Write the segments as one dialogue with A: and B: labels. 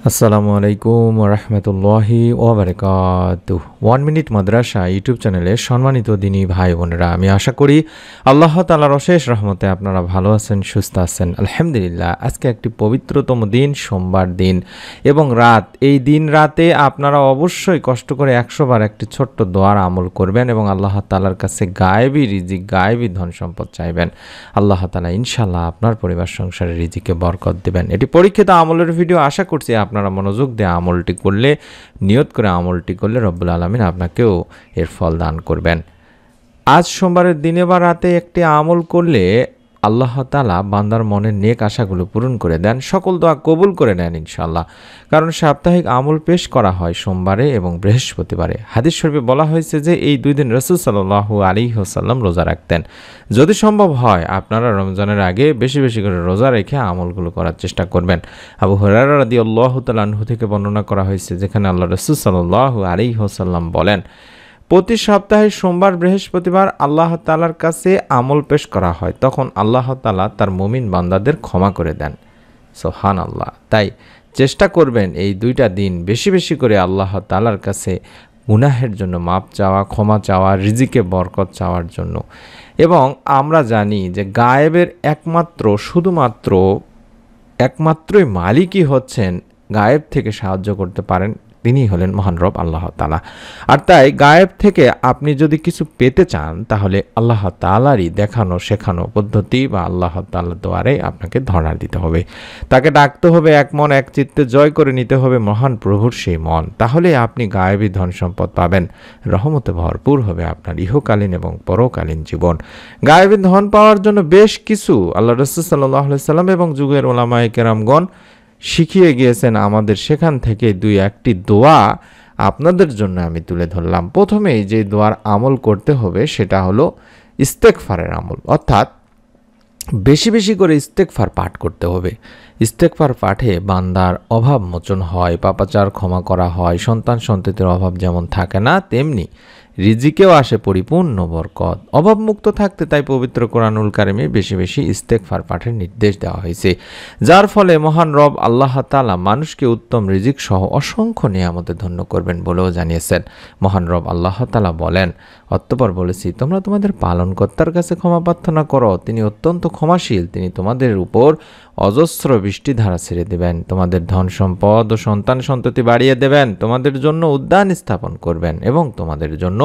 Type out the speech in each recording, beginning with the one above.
A: আসসালামু আলাইকুম রহমতুল্লাহি ওয়াবারাকাতুহু 1 মিনিট মাদ্রাসা ইউটিউব চ্যানেলে সম্মানিত দিনী ভাই বোনেরা, আমি আশা করি আল্লাহ তাআলার অশেষ রহমতে আপনারা ভালো আছেন, সুস্থ আছেন। আলহামদুলিল্লাহ। আজকে একটি পবিত্রতম দিন, সোমবার দিন এবং রাত। এই দিন রাতে আপনারা অবশ্যই কষ্ট করে 100 বার একটি ছোট্ট দোয়ার আমল করবেন এবং আল্লাহ তাআলার কাছে গায়েবী রিজিক, গায়েবী ধন সম্পদ চাইবেন। আল্লাহ তাআলা ইনশাআল্লাহ আপনার পরিবার সংসারের রিজিকে বরকত দিবেন। এটি পরীক্ষিত আমলের ভিডিও। আশা করছি আপনারা মনোযোগ দিয়ে আমলটি করলে, নিয়ত করে আমলটি করলে রব্বুল আলামিন আপনাকেও এর ফল দান করবেন। আজ সোমবারের দিনে বা রাতে একটি আমল করলে আল্লাহ তাআলা বান্দার মনের নেক আশাগুলো পূরণ করে দেন, সকল দোয়া কবুল করে নেন ইনশাআল্লাহ। কারণ সাপ্তাহিক আমল পেশ করা হয় সোমবারে এবং বৃহস্পতিবারে। হাদিস শরীফে বলা হয়েছে যে এই দুই দিন রাসূল সাল্লাল্লাহু আলাইহি ওয়াসাল্লাম রোজা রাখতেন। যদি সম্ভব হয় আপনারা রমজানের আগে বেশি বেশি করে রোজা রেখে আমলগুলো করার চেষ্টা করবেন। আবু হুরায়রা রাদিয়াল্লাহু তাআলা আনহু থেকে বর্ণনা করা হয়েছে, যেখানে আল্লাহ রাসূল সাল্লাল্লাহু আলাইহি ওয়াসাল্লাম বলেন, প্রতি সপ্তাহে সোমবার বৃহস্পতিবার আল্লাহ তাআলার কাছে আমল পেশ করা হয়, তখন আল্লাহ তাআলা তার মুমিন বান্দাদের ক্ষমা করে দেন। সুবহানাল্লাহ। তাই চেষ্টা করবেন এই দুইটা দিন বেশি বেশি করে আল্লাহ তাআলার কাছে গুনাহের জন্য মাপ চাওয়া, ক্ষমা চাওয়া, রিজিকে বরকত চাওয়ার জন্য। এবং আমরা জানি যে গায়েবের একমাত্রই মালিকই হচ্ছেন গায়েব থেকে সাহায্য করতে পারেন, তিনি হলেন মহান রব আল্লাহ তাআলা। আর তাই গায়েব থেকে আপনি যদি কিছু পেতে চান, তাহলে আল্লাহ তাআলারই দেখানো শেখানো পদ্ধতি বা আল্লাহ তাআলার দ্বারে আপনাকে ধরা দিতে হবে, তাকে ডাকতে হবে, এক মন এক চিত্তে জয় করে নিতে হবে মহান প্রভুর সেই মন। তাহলে আপনি গায়েবী ধন সম্পদ পাবেন, রহমতে ভরপুর হবে আপনার ইহকালীন এবং পরকালীন জীবন। গায়েবী ধন পাওয়ার জন্য বেশ কিছু আল্লাহ রাসূল সাল্লাল্লাহু আলাইহি সাল্লাম এবং যুগের উলামায়ে কেরামগণ শিখিয়ে গিয়েছেন আমাদের। সেখান থেকে দুই একটি দোয়া আপনাদের জন্য আমি তুলে ধরলাম। প্রথমেই যে দোয়ার আমল করতে হবে সেটা হলো ইস্তেগফারের আমল, অর্থাৎ বেশি বেশি করে ইস্তেগফার পাঠ করতে হবে। ইস্তেগফার পাঠে বান্দার অভাব মোচন হয়, পাপাচার ক্ষমা করা হয়, সন্তান সন্ততির অভাব যেমন থাকে না, তেমনি রিজিকেও আসে পরিপূর্ণ বরকত। অভাবমুক্ত থাকতে তাই পবিত্র কোরআনুল কারিমে বেশি বেশি ইস্তেগফার পাঠের নির্দেশ দেওয়া হয়েছে, যার ফলে মহান রব আল্লাহ তাআলা মানুষকে উত্তম রিজিক সহ অসংখ্য নিয়ামতে ধন্য করবেন বলেও জানিয়েছেন। মহান রব আল্লাহ তাআলা বলেন, অতঃপর বলেছি, তোমরা তোমাদের পালনকর্তার কাছে ক্ষমা প্রার্থনা করো, তিনি অত্যন্ত ক্ষমাশীল, তিনি তোমাদের উপর অজস্র বৃষ্টিধারা ছেড়ে দেবেন, তোমাদের ধন সম্পদ ও সন্তান সন্ততি বাড়িয়ে দেবেন, তোমাদের জন্য উদ্যান স্থাপন করবেন এবং তোমাদের জন্য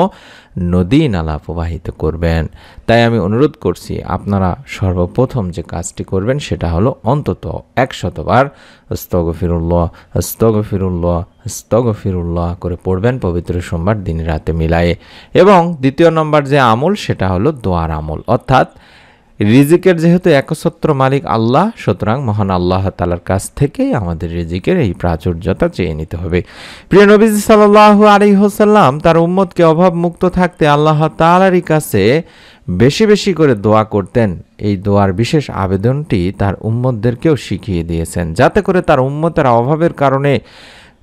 A: নদী নালা প্রবাহিত করবেন। তাই আমি অনুরোধ করছি, আপনারা সর্বপ্রথম যে কাজটি করবেন সেটা হলো অন্তত 100 বার আস্তাগফিরুল্লাহ আস্তাগফিরুল্লাহ আস্তাগফিরুল্লাহ করে পড়বেন পবিত্র সোমবার দিন রাতে মিলায়ে। এবং দ্বিতীয় নম্বর যে আমল সেটা হলো দোয়ার আমল, অর্থাৎ রিজিকের যেহেতু একচ্ছত্র মালিক আল্লাহ, সুতরাং মহান আল্লাহ তাআলার কাছ থেকেই আমাদের রিজিকের এই প্রাচুর্যতা চেয়ে নিতে হবে। প্রিয় নবীজি সাল্লাল্লাহু আলাইহি ওয়াসাল্লাম তার উম্মতকে অভাব মুক্ত থাকতে আল্লাহ তাআলারই কাছে বেশি বেশি করে দোয়া করতেন। এই দোয়ার বিশেষ আবেদনটি তার উম্মতদেরকেও শিখিয়ে দিয়েছেন, যাতে করে তার উম্মতের অভাবের কারণে,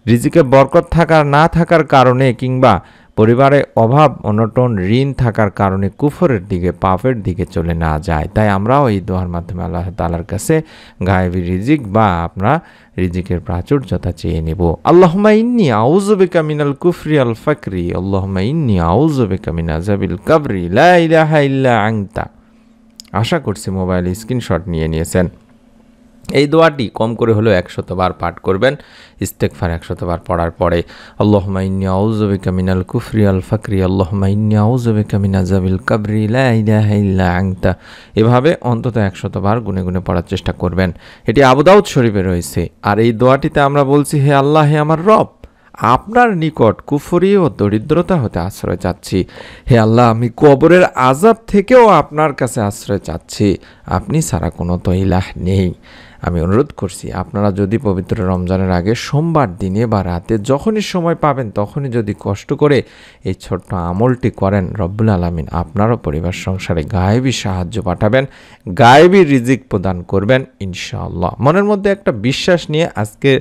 A: রিজিকে বরকত থাকার না থাকার কারণে কিংবা পরিবারে অভাব অনটন ঋণ থাকার কারণে কুফরের দিকে, পাপের দিকে চলে না যায়। তাই আমরাও এই দোয়ার মাধ্যমে আল্লাহ তাআলার কাছে গায়েবী রিজিক বা আমরা রিজিকের প্রাচুর্যতা চেয়ে নেব। আল্লাহুম্মা ইন্নী আউযু বিকা মিনাল কুফরি আল ফাকরি, আল্লাহুম্মা ইন্নী আউযু বিকা মিন আযাবিল কবরি, লা ইলাহা ইল্লা আনতা। আশা করছি মোবাইল স্ক্রিনশট নিয়েছেন। এই দোয়াটি কম করে হলেও 100 বার পাঠ করবেন। ইস্তেগফার 100 বার পড়ার পরে আল্লাহুম্মা ইন্নী আউযু বিকা মিনাল কুফরি আল ফাকরি, আল্লাহুম্মা ইন্নী আউযু বিকা মিন আযাবিল কবরি, লা ইলাহা ইল্লা আনতা, এভাবে অন্তত 100 বার গুনে গুনে পড়ার চেষ্টা করবেন। এটি আবু দাউদ শরীফে রয়েছে। আর এই দোয়াটিতে আমরা বলছি, হে আল্লাহ, হে আমার রব, আপনার নিকট কুফরি ও দরিদ্রতা হতে আশ্রয় চাচ্ছি। হে আল্লাহ, আমি কবরের আযাব থেকেও আপনার কাছে আশ্রয় চাচ্ছি, আপনি ছাড়া কোনো তো ইলাহ নেই। আমি অনুরোধ করছি, আপনারা যদি পবিত্র রমজানের আগে সোমবার দিনে বা রাতে যখনই সময় পাবেন তখনই যদি কষ্ট করে এই ছোট্ট আমলটি করেন, রব্বুল আলামিন আপনারও পরিবার সংসারে গায়েবী সাহায্য পাঠাবেন, গায়েবী রিজিক প্রদান করবেন ইনশাআল্লাহ। মনের মধ্যে একটা বিশ্বাস নিয়ে আজকে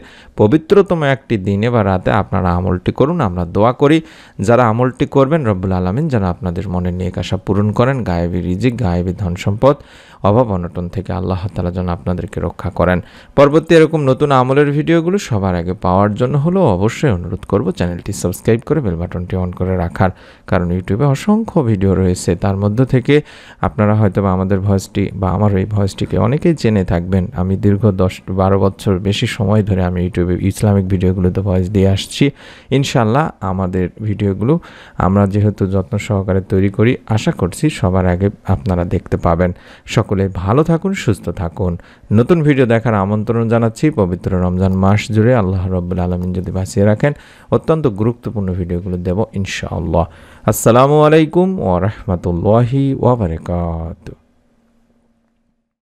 A: পবিত্রতম একটি দিনে বা রাতে আপনারা আমলটি করুন। আমরা দোয়া করি যারা আমলটি করবেন রব্বুল আলামিন যেন আপনাদের মনের নেক আশা পূরণ করেন, গায়েবী রিজিক, গায়েবী ধন সম্পদ অভাব অনটন থেকে আল্লাহ তাআলা যেন আপনাদেরকে রক্ষা করেন। পরবর্তী এরকম নতুন আমলের ভিডিওগুলো সবার আগে পাওয়ার জন্য হলেও অবশ্যই অনুরোধ করব চ্যানেলটি সাবস্ক্রাইব করে বেল বাটনটি অন করে রাখার, কারণ ইউটিউবে অসংখ্য ভিডিও রয়েছে, তার মধ্য থেকে আপনারা হয়তো বা আমাদের ভয়েসটি বা আমার এই ভয়েসটিকে অনেকেই চেনে থাকবেন। আমি দীর্ঘ 10-12 বছর বেশি সময় ধরে আমি ইউটিউবে ইসলামিক ভিডিওগুলোতে ভয়েস দিয়ে আসছি। ইনশাআল্লাহ আমাদের ভিডিওগুলো আমরা যেহেতু যত্ন সহকারে তৈরি করি, আশা করছি সবার আগে আপনারা দেখতে পাবেন। সকলে ভালো থাকুন, সুস্থ থাকুন। নতুন ভিডিও দেখার আমন্ত্রণ জানাচ্ছি। পবিত্র রমজান মাস জুড়ে আল্লাহ রাব্বুল আলামিন যদি বাঁচিয়ে রাখেন, অত্যন্ত গুরুত্বপূর্ণ ভিডিওগুলো দেব ইনশাআল্লাহ। আসসালামু আলাইকুম ওয়া রাহমাতুল্লাহি ওয়া বারাকাতুহু।